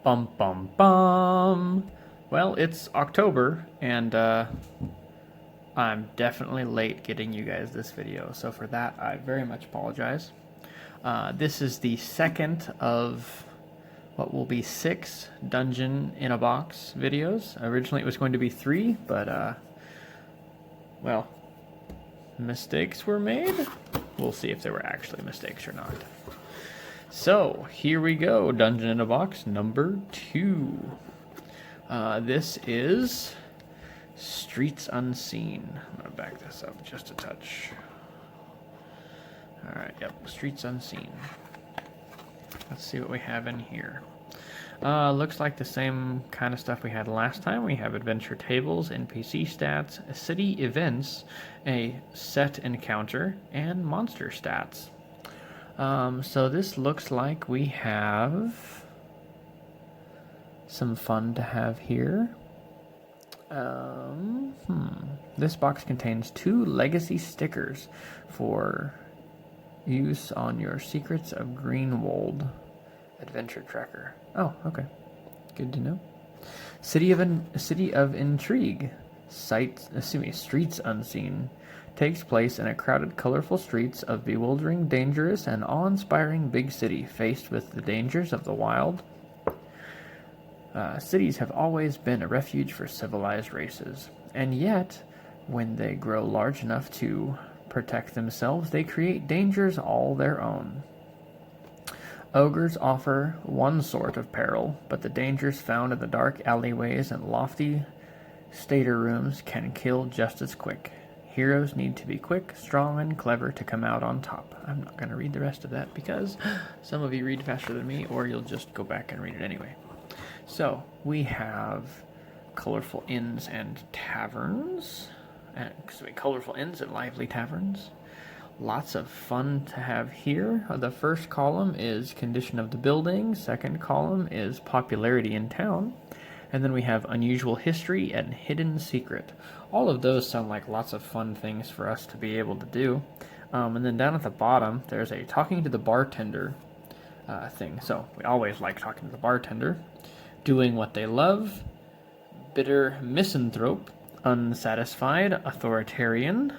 Bum bum bum. Well, it's October, and I'm definitely late getting you guys this video, so for that I very much apologize. This is the second of what will be 6 Dungeon in a Box videos. Originally it was going to be 3, but well, mistakes were made. We'll see if they were actually mistakes or not. So, here we go, Dungeon in a Box number 2. This is Streets Unseen. I'm going to back this up just a touch. Alright, yep, Streets Unseen. Let's see what we have in here. Looks like the same kind of stuff we had last time. We have adventure tables, NPC stats, city events, a set encounter, and monster stats. So this looks like we have some fun to have here. This box contains 2 legacy stickers for use on your Secrets of Greenwold adventure tracker. Oh, okay. Good to know. City of Intrigue. Streets Unseen. Takes place in a crowded, colorful streets of bewildering, dangerous, and awe-inspiring big city, faced with the dangers of the wild. Cities have always been a refuge for civilized races, and yet, when they grow large enough to protect themselves, they create dangers all their own. Ogres offer one sort of peril, but the dangers found in the dark alleyways and lofty stater rooms can kill just as quick. Heroes need to be quick, strong, and clever to come out on top. I'm not going to read the rest of that because some of you read faster than me, or you'll just go back and read it anyway. So, we have colorful inns and taverns. Colorful inns and lively taverns. Lots of fun to have here. The first column is condition of the building. Second column is popularity in town. And then we have unusual history and hidden secret. All of those sound like lots of fun things for us to be able to do. And then down at the bottom, there's a talking to the bartender thing. So we always like talking to the bartender. Doing what they love. Bitter misanthrope. Unsatisfied. Authoritarian.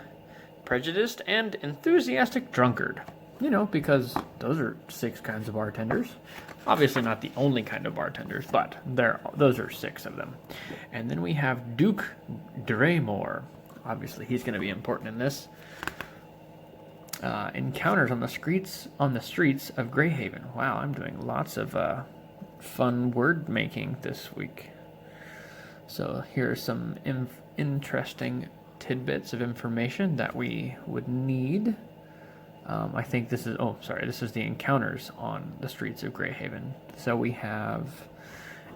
Prejudiced. And enthusiastic drunkard. You know, because those are 6 kinds of bartenders. Obviously not the only kind of bartenders, but those are 6 of them. And then we have Duke Draymore. Obviously he's going to be important in this. Encounters on the streets of Greyhaven. Wow, I'm doing lots of fun word making this week. So here are some interesting tidbits of information that we would need. I think this is, this is the encounters on the streets of Greyhaven. So we have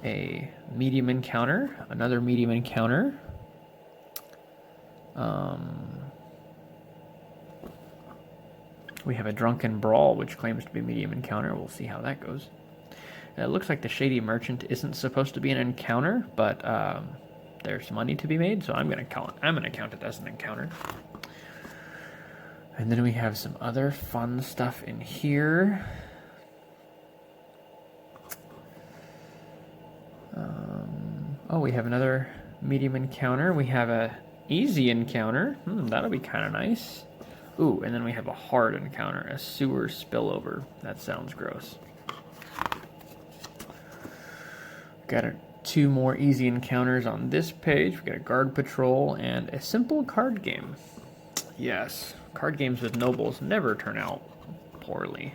a medium encounter, another medium encounter. We have a drunken brawl, which claims to be a medium encounter. We'll see how that goes. It looks like the Shady Merchant isn't supposed to be an encounter, but there's money to be made, so I'm going to count it as an encounter. And then we have some other fun stuff in here. We have another medium encounter. We have a easy encounter. That'll be kind of nice. Ooh, and then we have a hard encounter, a sewer spillover. That sounds gross. Got 2 more easy encounters on this page. We got a guard patrol and a simple card game. Yes, card games with nobles never turn out poorly.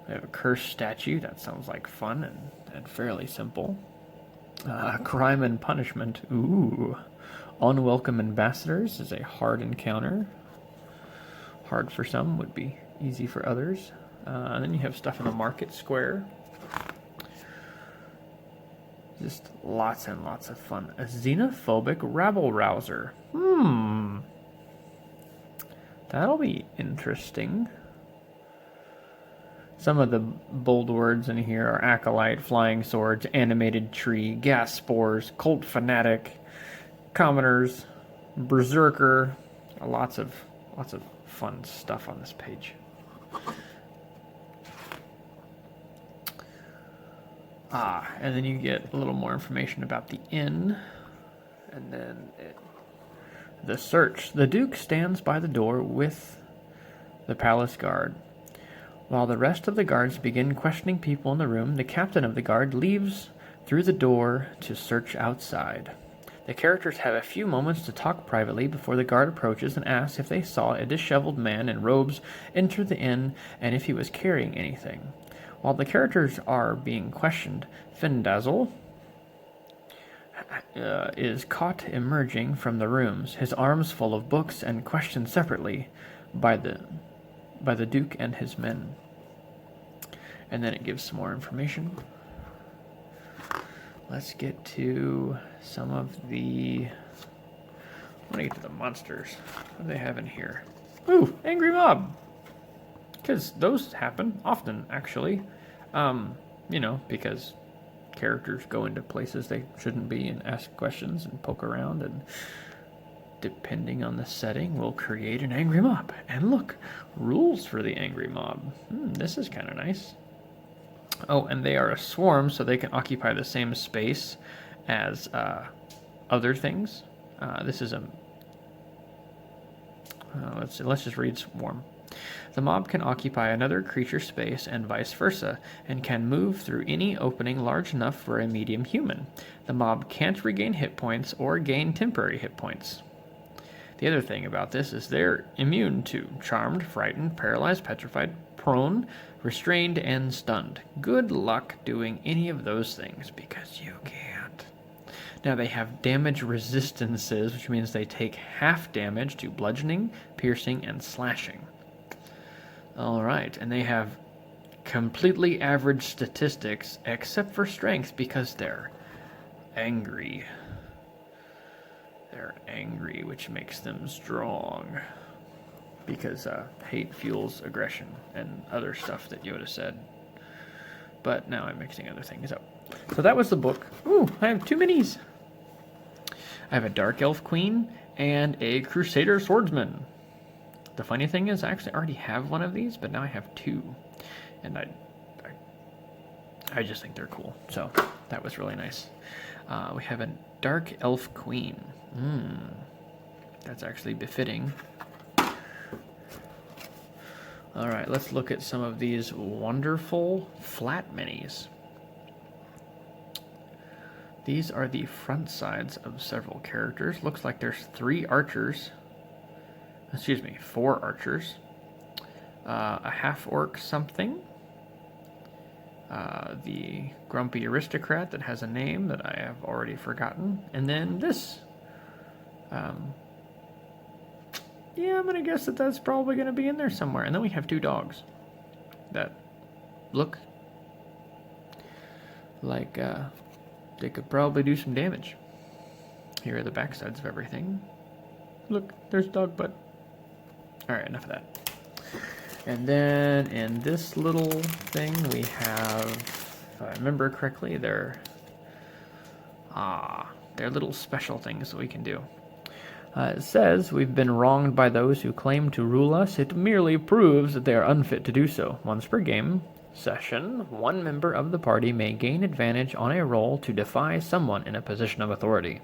We have a cursed statue. That sounds like fun and fairly simple. Crime and punishment. Ooh. Unwelcome ambassadors is a hard encounter. Hard for some, would be easy for others. And then you have stuff in the market square. Just lots and lots of fun. A xenophobic rabble-rouser. That'll be interesting. Some of the bold words in here are acolyte, flying swords, animated tree, gas spores, cult fanatic, commoners, berserker. Lots of fun stuff on this page. And then you get a little more information about the inn, and then the search. The Duke stands by the door with the palace guard. While the rest of the guards begin questioning people in the room, the captain of the guard leaves through the door to search outside. The characters have a few moments to talk privately before the guard approaches and asks if they saw a disheveled man in robes enter the inn and if he was carrying anything. While the characters are being questioned, Findazzle is caught emerging from the rooms, his arms full of books, and questioned separately by the Duke and his men. And then it gives some more information. Let's get to some of the... I want to get to the monsters. What do they have in here? Ooh, Angry Mob! Because those happen often, actually. Because characters go into places they shouldn't be and ask questions and poke around, and depending on the setting, will create an Angry Mob. And look, rules for the Angry Mob. This is kind of nice. Oh, and they are a swarm, so they can occupy the same space as other things. This is a... let's just read swarm. The mob can occupy another creature space and vice versa, and can move through any opening large enough for a medium human. The mob can't regain hit points or gain temporary hit points. The other thing about this is they're immune to charmed, frightened, paralyzed, petrified, prone, restrained, and stunned. Good luck doing any of those things, because you can't. Now they have damage resistances, which means they take half damage to bludgeoning, piercing, and slashing. Alright, and they have completely average statistics, except for strength, because they're angry. They're angry, which makes them strong. Because hate fuels aggression and other stuff that Yoda said. But now I'm mixing other things up. So that was the book. Ooh, I have 2 minis. I have a Dark Elf Queen and a Crusader Swordsman. The funny thing is, I actually already have one of these, but now I have 2. And I just think they're cool. So that was really nice. We have a Dark Elf Queen. That's actually befitting. Alright, let's look at some of these wonderful flat minis. These are the front sides of several characters. Looks like there's 4 archers. A half-orc something. The grumpy aristocrat that has a name that I have already forgotten. And then this. Yeah, I'm going to guess that that's probably going to be in there somewhere. And then we have 2 dogs that look like they could probably do some damage. Here are the backsides of everything. Look, there's dog butt. Alright, enough of that. And then in this little thing we have, if I remember correctly, they're little special things that we can do. It says, we've been wronged by those who claim to rule us. It merely proves that they are unfit to do so. Once per game session, one member of the party may gain advantage on a roll to defy someone in a position of authority.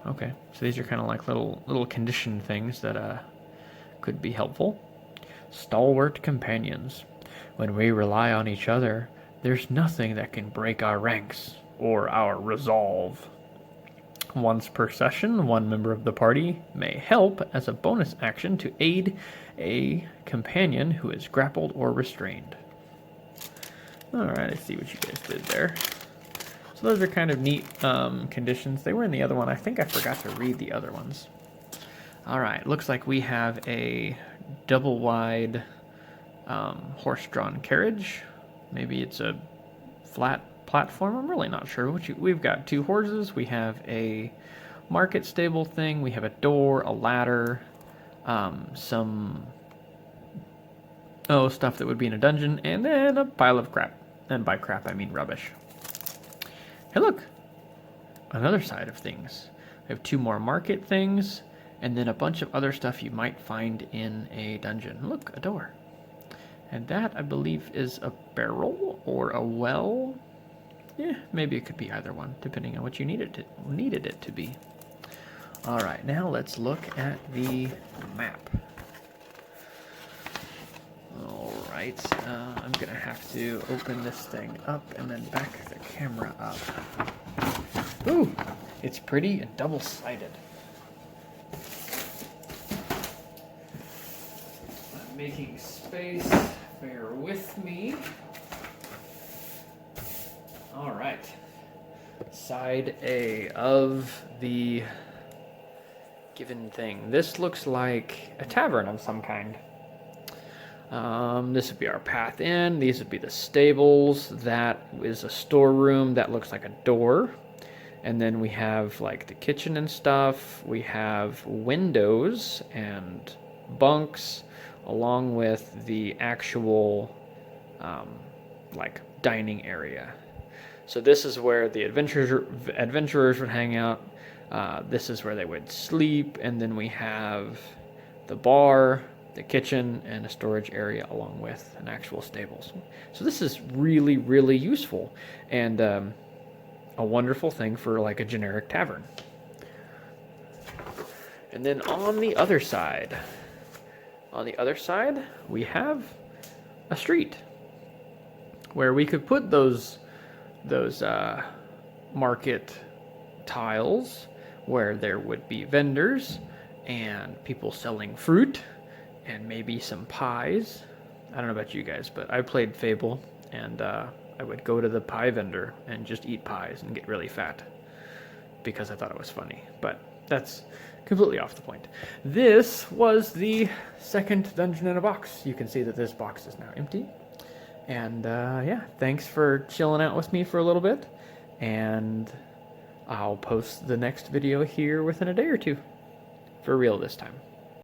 Okay, so these are kind of like little condition things that could be helpful. Stalwart companions. When we rely on each other, there's nothing that can break our ranks or our resolve. Once per session, one member of the party may help as a bonus action to aid a companion who is grappled or restrained. Alright, I see what you guys did there. So those are kind of neat conditions. They were in the other one. I think I forgot to read the other ones. Alright, looks like we have a double-wide horse-drawn carriage. Maybe it's a flat platform. I'm really not sure. We've got 2 horses. We have a market stable thing. We have a door, a ladder, some stuff that would be in a dungeon, and then a pile of crap. And by crap, I mean rubbish. Hey, look! Another side of things. We have 2 more market things, and then a bunch of other stuff you might find in a dungeon. Look, a door. And that, I believe, is a barrel or a well. Yeah, maybe it could be either one, depending on what you needed it to be. All right, now let's look at the map. All right, I'm gonna have to open this thing up and then back the camera up. Ooh, it's pretty and double-sided. I'm making space, bear with me. All right, side A of the given thing. This looks like a tavern of some kind. This would be our path in. These would be the stables. That is a storeroom that looks like a door. And then we have like the kitchen and stuff. We have windows and bunks along with the actual like dining area. So this is where the adventurers would hang out. This is where they would sleep. And then we have the bar, the kitchen, and a storage area along with an actual stables. So this is really, really useful and a wonderful thing for like a generic tavern. And then on the other side, we have a street where we could put those market tiles where there would be vendors and people selling fruit and maybe some pies. I don't know about you guys, but I played Fable, and I would go to the pie vendor and just eat pies and get really fat because I thought it was funny. But that's completely off the point. This was the second dungeon in a box. You can see that this box is now empty. And yeah, thanks for chilling out with me for a little bit. And I'll post the next video here within a day or two. For real this time.